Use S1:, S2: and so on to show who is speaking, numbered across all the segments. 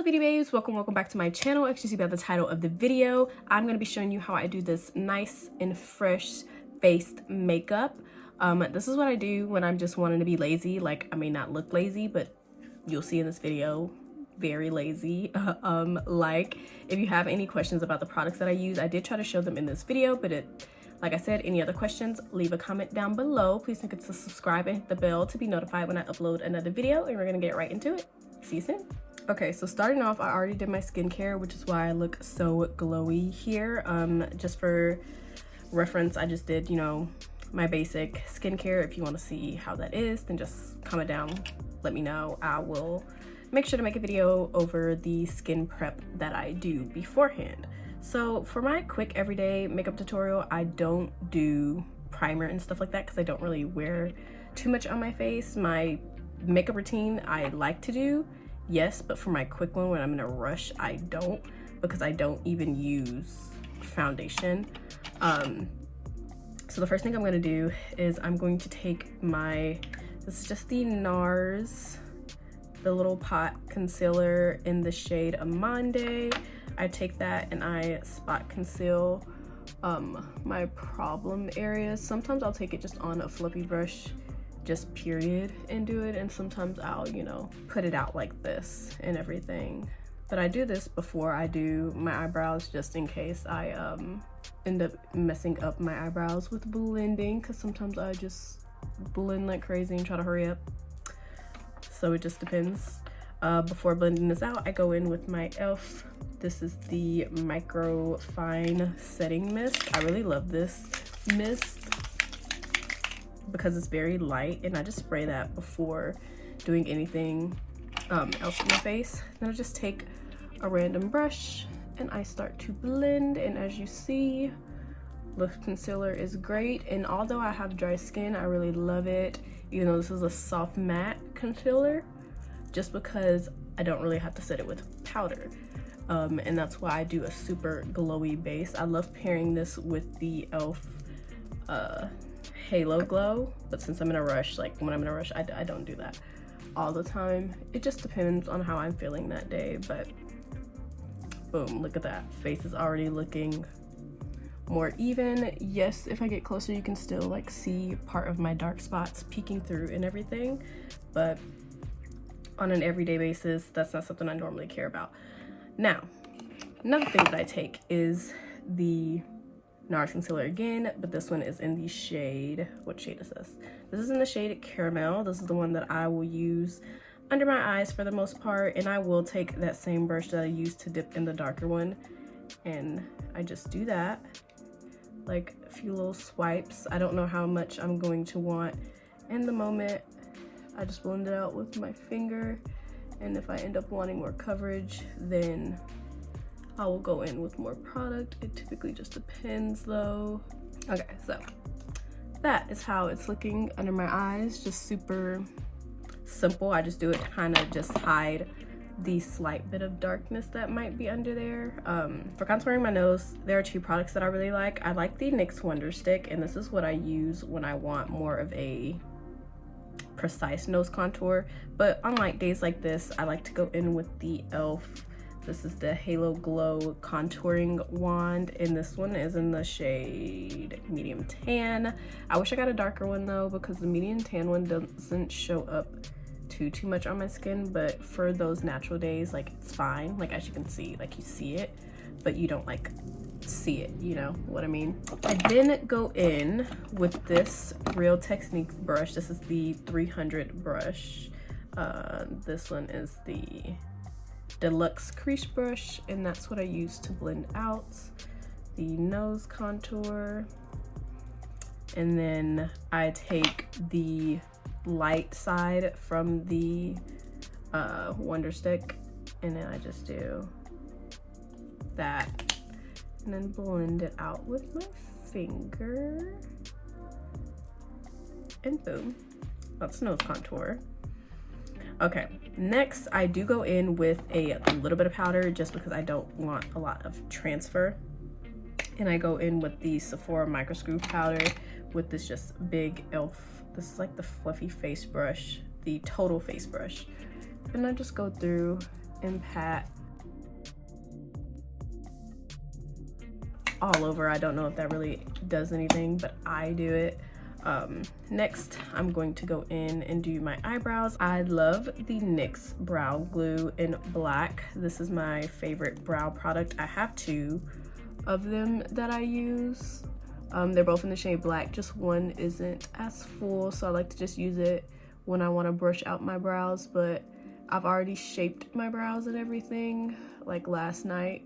S1: beauty babes, welcome back to my channel. As you see by the title of the video, I'm going to be showing you how I do this nice and fresh faced makeup. This is what I do when I'm just wanting to be lazy. Like, I may not look lazy, but you'll see in this video, very lazy. Like, if you have any questions about the products that I use, I did try to show them in this video, but like I said, any other questions, leave a comment down below. Please don't forget to subscribe and hit the bell to be notified when I upload another video, and we're gonna get right into it. See you soon. Okay, so starting off, I already did my skincare, which is why I look so glowy here. Just for reference, I just did, you know, my basic skincare. If you want to see how that is, then just comment down, let me know. I will make sure to make a video over the skin prep that I do beforehand. So for my quick everyday makeup tutorial, I don't do primer and stuff like that because I don't really wear too much on my face. My makeup routine I like to do, yes, but for my quick one when I'm in a rush, I don't, because I don't even use foundation. So the first thing I'm going to do is I'm going to take this is just the NARS, the little pot concealer in the shade Amande. I take that and I spot conceal my problem areas. Sometimes I'll take it just on a fluffy brush, just period, and do it, and sometimes I'll, you know, put it out like this and everything. But I do this before I do my eyebrows, just in case I end up messing up my eyebrows with blending, because sometimes I just blend like crazy and try to hurry up. So it just depends. Before blending this out, I go in with my e.l.f. This is the Micro Fine Setting Mist. I really love this mist because it's very light, and I just spray that before doing anything else in my face. Then I just take a random brush and I start to blend, and as you see, the concealer is great. And although I have dry skin, I really love it, even though this is a soft matte concealer, just because I don't really have to set it with powder. And that's why I do a super glowy base. I love pairing this with the e.l.f. Halo Glow, but since I'm in a rush, like when I'm in a rush, I don't do that all the time. It just depends on how I'm feeling that day. But boom, look at that. Face is already looking more even. Yes, if I get closer, you can still like see part of my dark spots peeking through and everything, but on an everyday basis, that's not something I normally care about. Now, another thing that I take is the NARS concealer again, but this one is in the shade, what shade is this? This is in the shade Caramel. This is the one that I will use under my eyes for the most part, and I will take that same brush that I used to dip in the darker one, and I just do that, like a few little swipes. I don't know how much I'm going to want in the moment. I just blend it out with my finger, and if I end up wanting more coverage, then I will go in with more product. It typically just depends though. Okay, so that is how it's looking under my eyes. Just super simple. I just do it to kind of just hide the slight bit of darkness that might be under there. For contouring my nose, there are two products that I really like. I like the NYX Wonder Stick, and this is what I use when I want more of a precise nose contour. But on like days like this, I like to go in with the e.l.f. This is the Halo Glow Contouring Wand, and this one is in the shade Medium Tan. I wish I got a darker one though, because the medium tan one doesn't show up too much on my skin, but for those natural days, like, it's fine. Like, as you can see, like, you see it, but you don't like see it, you know what I mean? I then go in with this Real Techniques brush. This is the 300 brush. This one is the Deluxe Crease Brush, and that's what I use to blend out the nose contour. And then I take the light side from the Wonder Stick, and then I just do that, and then blend it out with my finger, and boom, that's nose contour. Okay, next I do go in with a little bit of powder, just because I don't want a lot of transfer, and I go in with the Sephora Micro Screw powder with this just big e.l.f. This is like the fluffy face brush, the total face brush, and I just go through and pat all over. I don't know if that really does anything, but I do it. Next, I'm going to go in and do my eyebrows. I love the NYX brow glue in black. This is my favorite brow product. I have two of them that I use. They're both in the shade black, just one isn't as full, so I like to just use it when I want to brush out my brows, but I've already shaped my brows and everything. Like last night,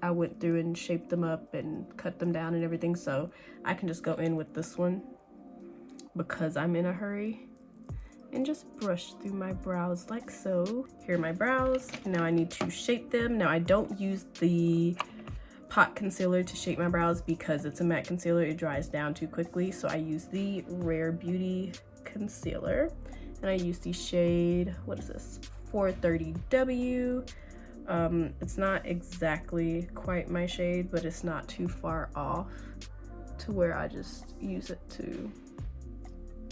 S1: I went through and shaped them up and cut them down and everything, so I can just go in with this one because I'm in a hurry and just brush through my brows like so. Here are my brows. Now I need to shape them. Now I don't use the pot concealer to shape my brows because it's a matte concealer. It dries down too quickly, so I use the Rare Beauty concealer, and I use the shade, what is this, 430W. It's not exactly quite my shade, but it's not too far off to where I just use it to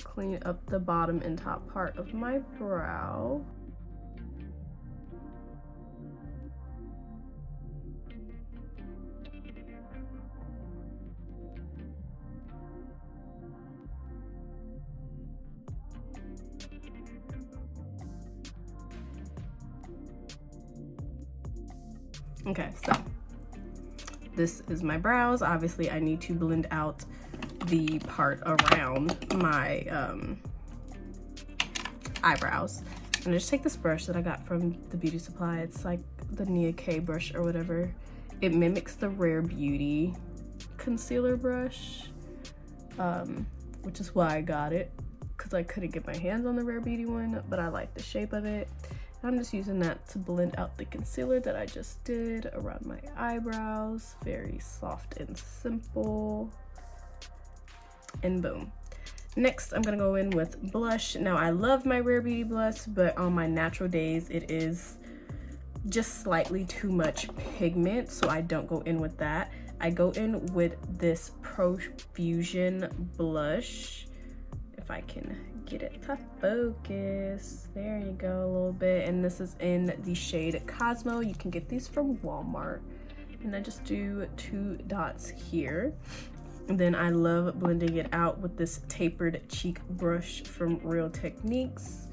S1: clean up the bottom and top part of my brow. Okay, so this is my brows. Obviously, I need to blend out the part around my eyebrows. And I just take this brush that I got from the beauty supply. It's like the Nia K brush or whatever. It mimics the Rare Beauty concealer brush, which is why I got it, because I couldn't get my hands on the Rare Beauty one, but I like the shape of it. I'm just using that to blend out the concealer that I just did around my eyebrows. Very soft and simple. And boom. Next, I'm gonna go in with blush. Now, I love my Rare Beauty blush, but on my natural days, it is just slightly too much pigment, so I don't go in with that. I go in with this Profusion blush. If I can get it to focus. There you go, a little bit. And this is in the shade Cosmo. You can get these from Walmart. And I just do 2 dots here. And then I love blending it out with this tapered cheek brush from Real Techniques.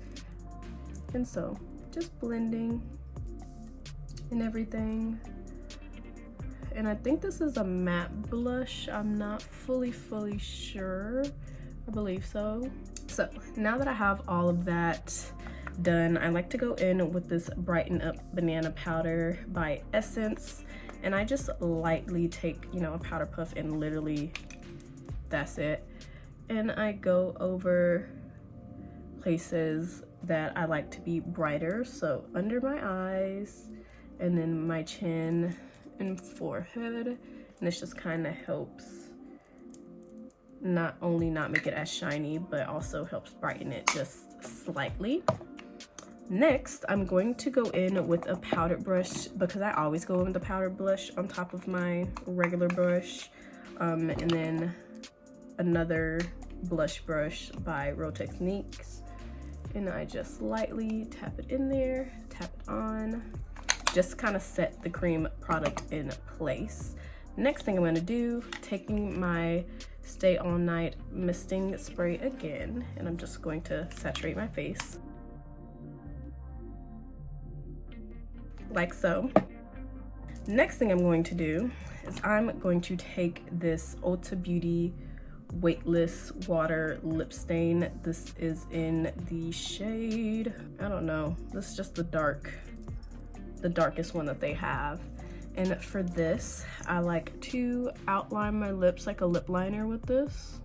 S1: And so, just blending and everything. And I think this is a matte blush. I'm not fully sure. I believe so. So now that I have all of that done, I like to go in with this Brighten Up Banana Powder by Essence. And I just lightly take, you know, a powder puff and literally that's it. And I go over places that I like to be brighter. So under my eyes and then my chin and forehead. And this just kind of helps not only not make it as shiny, but also helps brighten it just slightly. Next, I'm going to go in with a powder brush because I always go in with a powder blush on top of my regular brush. And then another blush brush by Real Techniques. And I just lightly tap it in there, tap it on, just kind of set the cream product in place. Next thing I'm going to do, taking my Stay All Night misting spray again, and I'm just going to saturate my face like so. Next thing I'm going to do is I'm going to take this Ulta Beauty Weightless Water Lip Stain. This is in the shade, I don't know, this is just the darkest one that they have. And for this, I like to outline my lips like a lip liner with this.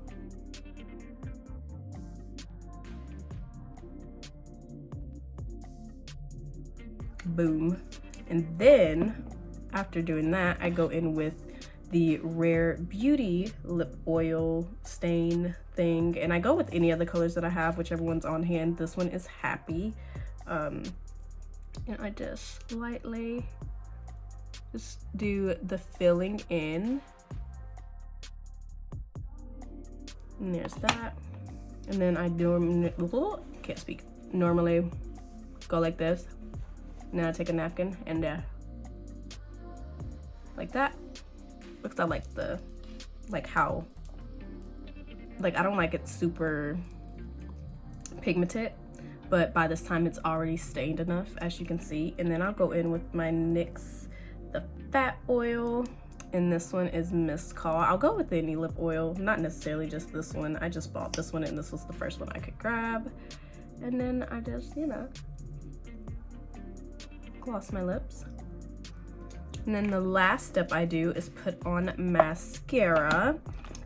S1: Boom. And then, after doing that, I go in with the Rare Beauty lip oil stain thing. And I go with any of the colors that I have, whichever one's on hand. This one is Happy. And I just lightly just do the filling in. And there's that. And then I normally go like this. And then I take a napkin and like that, because I like how, like, I don't like it super pigmented, but by this time it's already stained enough, as you can see. And then I'll go in with my NYX the fat oil, and this one is Miss Call. I'll go with any lip oil, not necessarily just this one. I just bought this one and this was the first one I could grab. And then I just, you know, gloss my lips. And then the last step I do is put on mascara.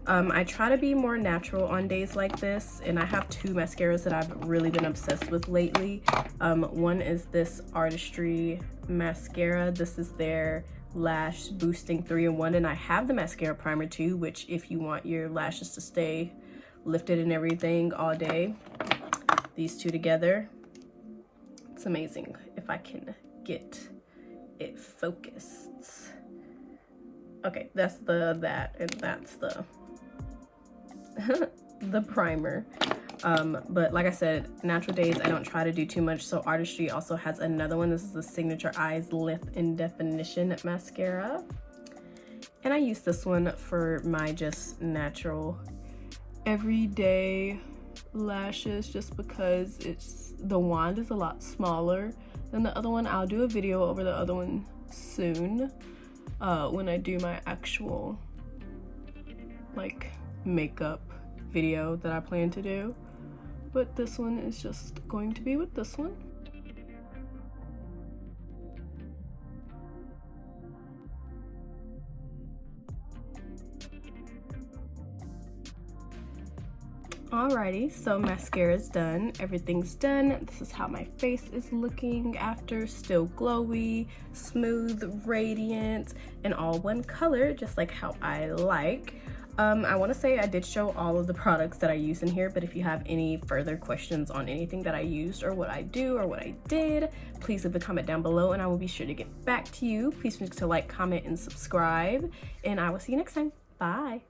S1: I try to be more natural on days like this, and I have two mascaras that I've really been obsessed with lately. One is this Artistry mascara. This is their Lash Boosting 3-in-1, and I have the mascara primer too, which if you want your lashes to stay lifted and everything all day, these two together, it's amazing. If I can get it focused. Okay, that's that, and that's the the primer. But like I said, natural days I don't try to do too much. So Artistry also has another one. This is the Signature Eyes Lift in Definition mascara, and I use this one for my just natural everyday lashes, just because the wand is a lot smaller than the other one. I'll do a video over the other one soon, when I do my actual like makeup video that I plan to do. But this one is just going to be with this one. Alrighty, so mascara is done, everything's done. This is how my face is looking after. Still glowy, smooth, radiant, and all one color, just like how I like. I want to say I did show all of the products that I use in here, but if you have any further questions on anything that I used or what I do or what I did, please leave a comment down below and I will be sure to get back to you. Please make sure to like, comment, and subscribe, and I will see you next time. Bye.